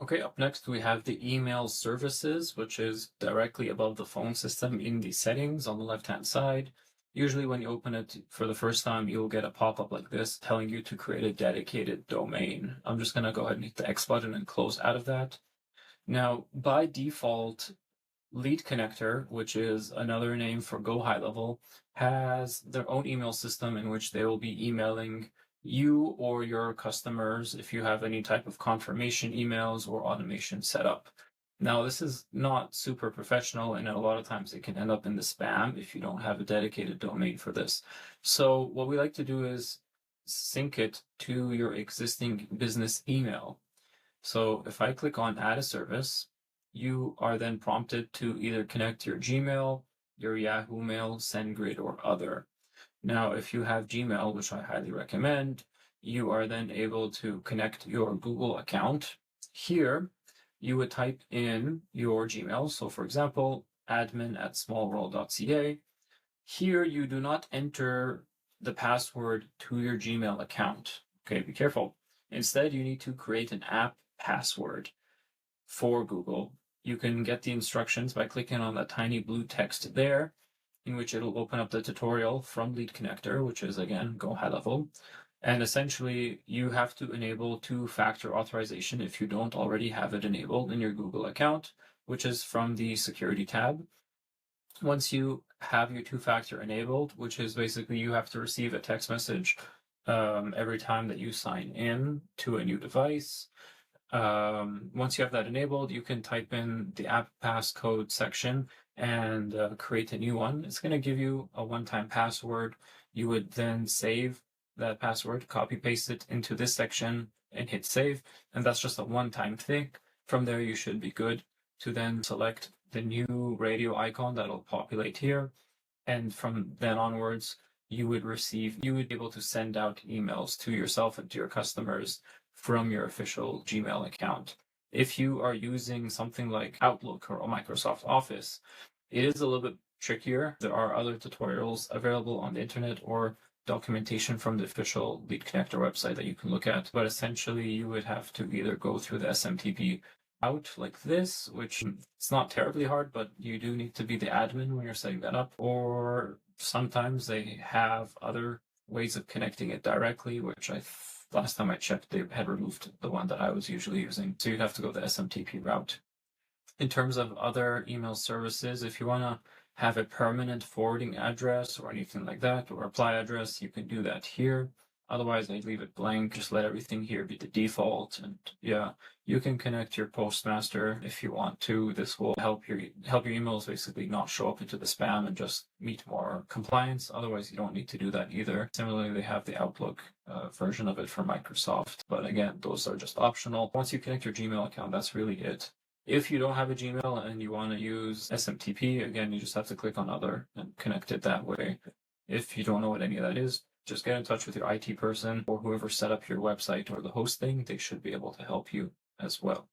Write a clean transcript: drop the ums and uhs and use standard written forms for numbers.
Okay, up next we have the email services, which is directly above the phone system in the settings on the left-hand side. Usually when you open it for the first time, you'll get a pop-up like this telling you to create a dedicated domain. I'm just going to go ahead and hit the X button and close out of that. Now, by default, Lead Connector, which is another name for GoHighLevel, has their own email system in which they will be emailing you or your customers if you have any type of confirmation emails or automation set up. Now, this is not super professional, and a lot of times it can end up in the spam if you don't have a dedicated domain for this. So what we like to do is sync it to your existing business email. So if I click on Add a Service, you are then prompted to either connect your Gmail, your Yahoo Mail, SendGrid, or other. Now, if you have Gmail, which I highly recommend, you are then able to connect your Google account. Here, you would type in your Gmail. So for example, admin@smallworld.ca. Here, you do not enter the password to your Gmail account. Okay, be careful. Instead, you need to create an app password for Google. You can get the instructions by clicking on that tiny blue text there, in which it'll open up the tutorial from Lead Connector, which is again GoHighLevel. And essentially, you have to enable two-factor authorization if you don't already have it enabled in your Google account, which is from the security tab. Once you have your two-factor enabled, which is basically you have to receive a text message every time that you sign in to a new device. Once you have that enabled, you can type in the app passcode section and create a new one. It's going to give you a one-time password. You would then save that password, copy paste it into this section and hit save. And that's just a one-time thing. From there, you should be good to then select the new radio icon that'll populate here. And from then onwards, you would be able to send out emails to yourself and to your customers from your official Gmail account. If you are using something like Outlook or Microsoft Office, it is a little bit trickier. There are other tutorials available on the internet or documentation from the official Lead Connector website that you can look at. But essentially, you would have to either go through the SMTP out like this, which it's not terribly hard, but you do need to be the admin when you're setting that up. Or sometimes they have other ways of connecting it directly, which last time I checked, they had removed the one that I was usually using. So you'd have to go the SMTP route. In terms of other email services, if you want to have a permanent forwarding address or anything like that, or reply address, you can do that here. Otherwise, I'd leave it blank. Just let everything here be the default. And yeah, you can connect your postmaster if you want to. This will help your emails basically not show up into the spam and just meet more compliance. Otherwise, you don't need to do that either. Similarly, they have the Outlook version of it for Microsoft. But again, those are just optional. Once you connect your Gmail account, that's really it. If you don't have a Gmail and you want to use SMTP, again, you just have to click on Other and connect it that way. If you don't know what any of that is, just get in touch with your IT person or whoever set up your website or the hosting. They should be able to help you as well.